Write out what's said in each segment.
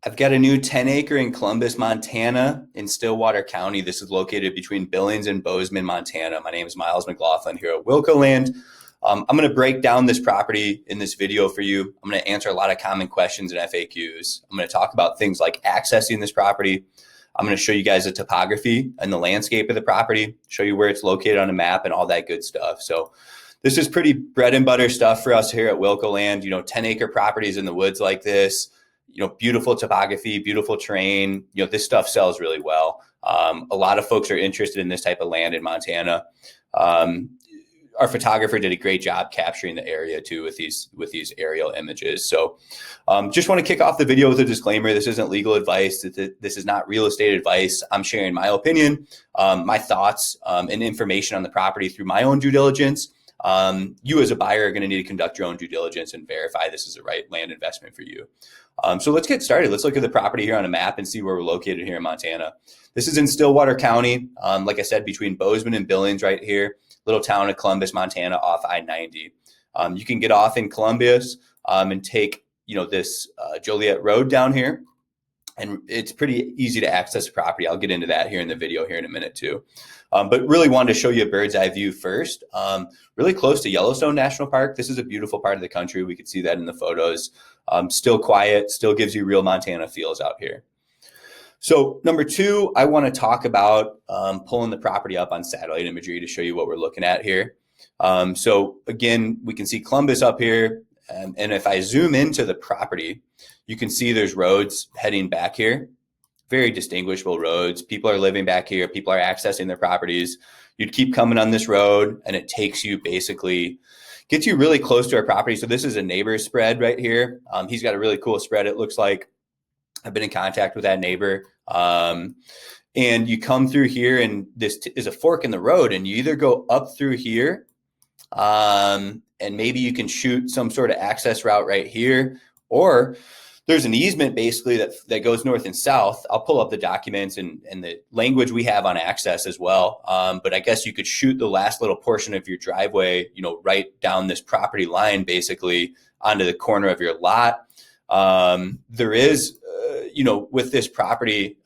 I've got a new 10 acre in Columbus, Montana in Stillwater County. This is located between Billings and Bozeman, Montana. My name is Miles McLaughlin here at Wilco Land. I'm going to break down this property in this video for you. I'm going to answer a lot of common questions and FAQs. I'm going to talk about things like accessing this property. I'm going to show you guys the topography and the landscape of the property, show you where it's located on a map and all that good stuff. So this is pretty bread and butter stuff for us here at Wilco Land. 10 acre properties in the woods like this, beautiful topography, beautiful terrain. This stuff sells really well. A lot of folks are interested in this type of land in Montana. Our photographer did a great job capturing the area too with these aerial images. So just want to kick off the video with a disclaimer. This isn't legal advice. This is not real estate advice. I'm sharing my opinion, my thoughts, and information on the property through my own due diligence. You as a buyer are going to need to conduct your own due diligence and verify this is the right land investment for you. So let's get started. Let's look at the property here on a map and see where we're located here in Montana. This is in Stillwater County. Like I said, between Bozeman and Billings right here, little town of Columbus, Montana off I-90. You can get off in Columbus and take, this Joliet Road down here. And it's pretty easy to access the property. I'll get into that here in the video here in a minute too. But really wanted to show you a bird's eye view first. Really close to Yellowstone National Park. This is a beautiful part of the country. We could see that in the photos. Still quiet, still gives you real Montana feels out here. So number two, I want to talk about pulling the property up on satellite imagery to show you what we're looking at here. So again, we can see Columbus up here. And if I zoom into the property, you can see there's roads heading back here, very distinguishable roads. People are living back here. People are accessing their properties. You'd keep coming on this road and it takes you gets you really close to our property. So this is a neighbor's spread right here. He's got a really cool spread. It looks like I've been in contact with that neighbor. And you come through here and this is a fork in the road and you either go up through here and maybe you can shoot some sort of access route right here, or there's an easement basically that goes north and south. I'll pull up the documents and the language we have on access as well. But I guess you could shoot the last little portion of your driveway, right down this property line, basically onto the corner of your lot. There is, with this property,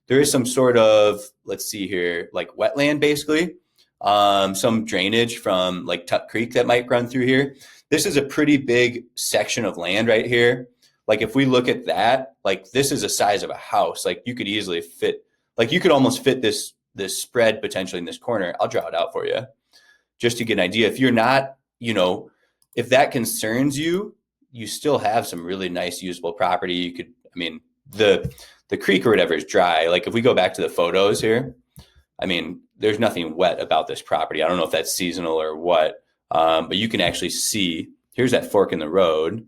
there is some sort of, let's see here, like wetland, basically. Some drainage from like Tuck Creek that might run through here. This is a pretty big section of land right here. Like if we look at that, like this is the size of a house. Like you could easily fit, like you could almost fit this spread potentially in this corner. I'll draw it out for you just to get an idea. If you're not, if that concerns you, you still have some really nice usable property. You could, the creek or whatever is dry. Like if we go back to the photos here, there's nothing wet about this property. I don't know if that's seasonal or what, but you can actually see, here's that fork in the road.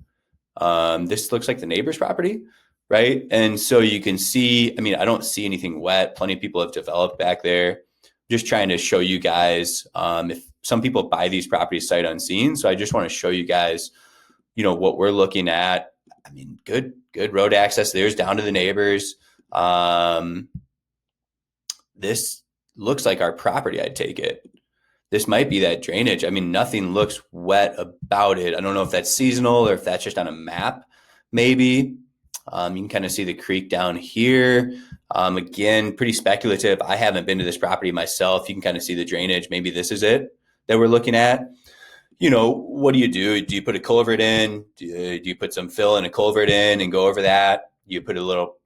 This looks like the neighbor's property, right? And so you can see, I don't see anything wet. Plenty of people have developed back there. Just trying to show you guys, if some people buy these properties sight unseen. So I just want to show you guys, what we're looking at. Good road access. There's down to the neighbors. This looks like our property, I'd take it. This might be that drainage. Nothing looks wet about it. I don't know if that's seasonal or if that's just on a map, maybe. You can kind of see the creek down here. Again, pretty speculative. I haven't been to this property myself. You can kind of see the drainage. Maybe this is it that we're looking at. What do? Do you put a culvert in? Do you put some fill and a culvert in and go over that? You put a little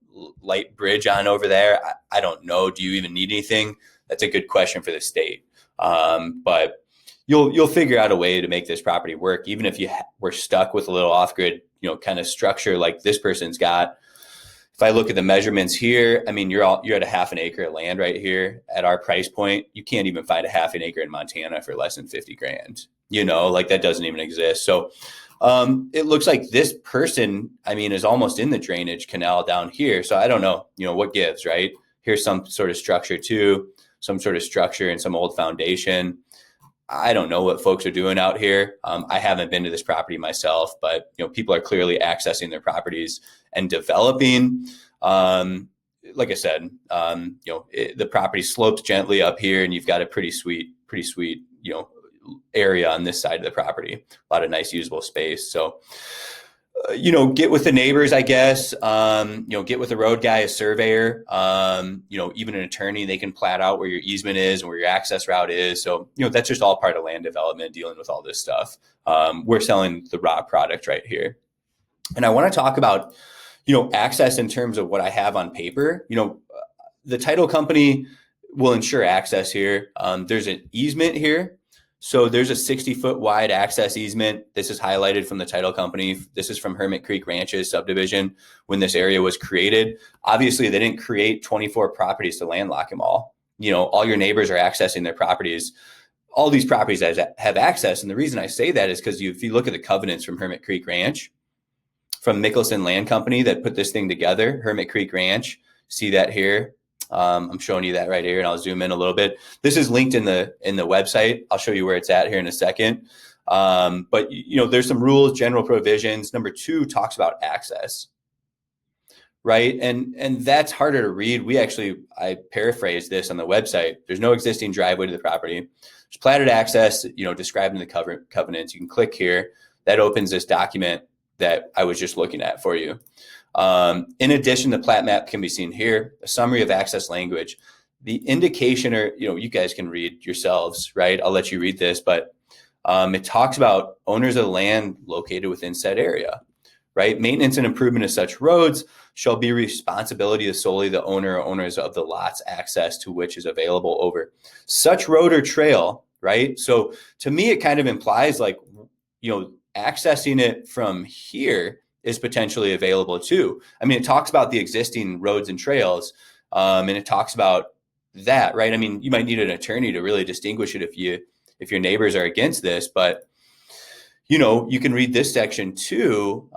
light bridge on over there? I don't know. Do you even need anything? That's a good question for the state. But you'll figure out a way to make this property work, even if you were stuck with a little off-grid, kind of structure like this person's got. If I look at the measurements here, you're at a half an acre of land right here at our price point. You can't even find a half an acre in Montana for less than 50 grand. That doesn't even exist. So it looks like this person, is almost in the drainage canal down here. So I don't know, what gives, right? Here's some sort of structure too, some sort of structure and some old foundation. I don't know what folks are doing out here. I haven't been to this property myself, but people are clearly accessing their properties and developing. Like I said, the property slopes gently up here, and you've got a pretty sweet, area on this side of the property. A lot of nice usable space. So get with the neighbors, I guess, get with a road guy, a surveyor, even an attorney. They can plat out where your easement is and where your access route is. So, that's just all part of land development, dealing with all this stuff. We're selling the raw product right here. And I want to talk about, access in terms of what I have on paper. The title company will ensure access here. There's an easement here. So there's a 60-foot wide access easement. This is highlighted from the title company. This is from Hermit Creek Ranches subdivision when this area was created. Obviously, they didn't create 24 properties to landlock them all. All your neighbors are accessing their properties. All these properties have access. And the reason I say that is because if you look at the covenants from Hermit Creek Ranch, from Mickelson Land Company that put this thing together, Hermit Creek Ranch, see that here? I'm showing you that right here, and I'll zoom in a little bit. This is linked in the website. I'll show you where it's at here in a second. But there's some rules, general provisions. Number 2 talks about access, right? And that's harder to read. I paraphrased this on the website. There's no existing driveway to the property. There's platted access, described in the covenants. You can click here. That opens this document that I was just looking at for you. In addition, the plat map can be seen here, a summary of access language. The indication, or, you guys can read yourselves, right? I'll let you read this, but it talks about owners of the land located within said area, right? Maintenance and improvement of such roads shall be responsibility of solely the owner or owners of the lots, access to which is available over such road or trail, right? So to me, it kind of implies accessing it from here is potentially available too. I mean, it talks about the existing roads and trails, and it talks about that, right? I mean, you might need an attorney to really distinguish it if your neighbors are against this, but you can read this section too.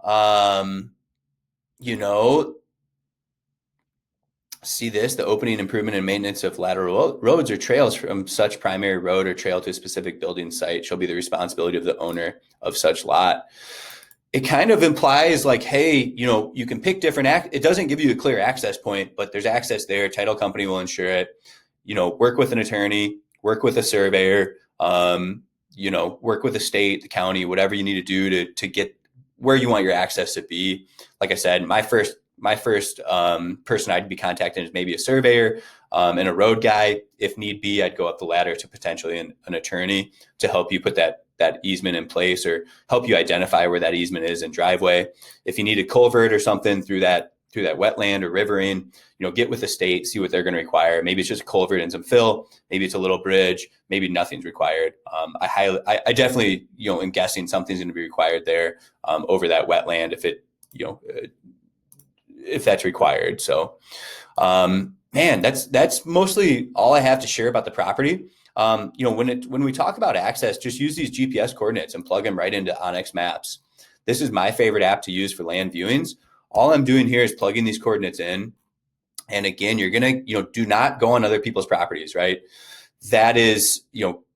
See this, the opening, improvement, and maintenance of lateral roads or trails from such primary road or trail to a specific building site shall be the responsibility of the owner of such lot. It kind of implies hey, you can pick different it doesn't give you a clear access point, but there's access there. Title company will ensure it. Work with an attorney, work with a surveyor, work with the state, the county, whatever you need to do to get where you want your access to be. Like I said, my first person I'd be contacting is maybe a surveyor and a road guy. If need be, I'd go up the ladder to potentially an attorney to help you put that easement in place or help you identify where that easement is and driveway. If you need a culvert or something through that wetland or riverine, get with the state, see what they're going to require. Maybe it's just a culvert and some fill. Maybe it's a little bridge. Maybe nothing's required. I definitely, am guessing something's going to be required there over that wetland if that's required. So, that's mostly all I have to share about the property. When we talk about access, just use these GPS coordinates and plug them right into Onyx Maps. This is my favorite app to use for land viewings. All I'm doing here is plugging these coordinates in. And again, you're going to, do not go on other people's properties, right? That is,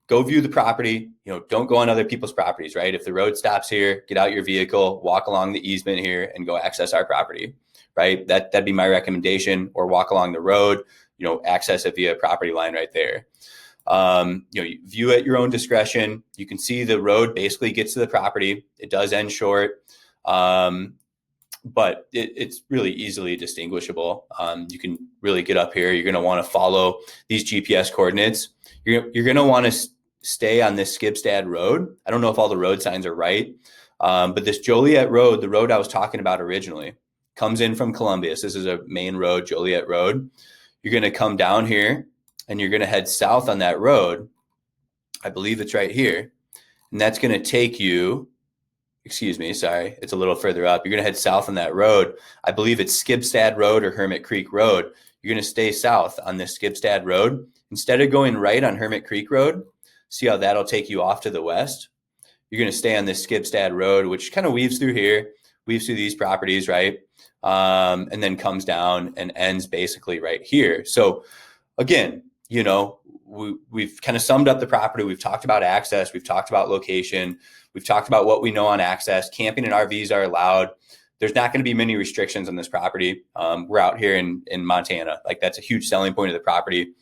go view the property, don't go on other people's properties, right? If the road stops here, get out your vehicle, walk along the easement here and go access our property, right? That'd be my recommendation, or walk along the road, access it via property line right there. You view at your own discretion. You can see the road basically gets to the property. It does end short, but it's really easily distinguishable. You can really get up here. You're going to want to follow these GPS coordinates. You're going to want to stay on this Skibstad Road. I don't know if all the road signs are right, but this Joliet Road, the road I was talking about originally, comes in from Columbus. This is a main road, Joliet Road. You're going to come down here and you're going to head south on that road. I believe it's right here. And that's going to take you, it's a little further up. You're going to head south on that road. I believe it's Skibstad Road or Hermit Creek Road. You're going to stay south on this Skibstad Road. Instead of going right on Hermit Creek Road, see how that'll take you off to the west? You're going to stay on this Skibstad Road, which kind of weaves through here, weaves through these properties, right? And then comes down and ends basically right here. So again, we've kind of summed up the property. We've talked about access. We've talked about location. We've talked about what we know on access. Camping and RVs are allowed. There's not going to be many restrictions on this property. We're out here in Montana. Like, that's a huge selling point of the property,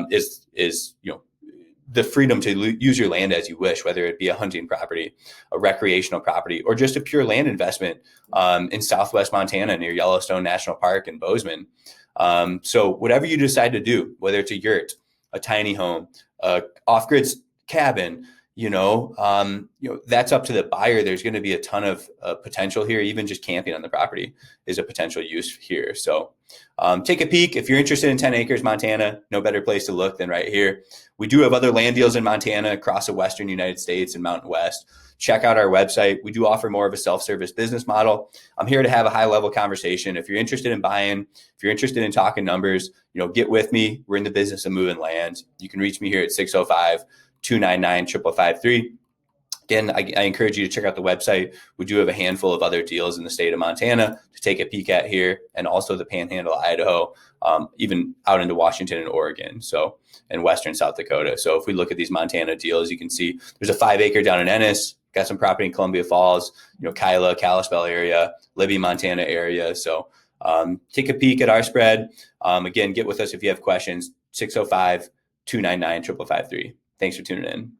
is the freedom to use your land as you wish, whether it be a hunting property, a recreational property, or just a pure land investment in Southwest Montana near Yellowstone National Park and Bozeman. So whatever you decide to do, whether it's a yurt, a tiny home, a off-grid cabin, that's up to the buyer. There's going to be a ton of potential here. Even just camping on the property is a potential use here. So take a peek. If you're interested in 10 acres, Montana, no better place to look than right here. We do have other land deals in Montana across the Western United States and Mountain West. Check out our website. We do offer more of a self-service business model. I'm here to have a high-level conversation. If you're interested in buying, if you're interested in talking numbers, get with me. We're in the business of moving land. You can reach me here at 605-299-5553. Again, I encourage you to check out the website. We do have a handful of other deals in the state of Montana to take a peek at here, and also the Panhandle, Idaho, even out into Washington and Oregon, and Western South Dakota. So if we look at these Montana deals, you can see there's a 5 acre down in Ennis, got some property in Columbia Falls, Kyla, Kalispell area, Libby, Montana area. So take a peek at our spread. Again, get with us if you have questions, 605-299-5553. Thanks for tuning in.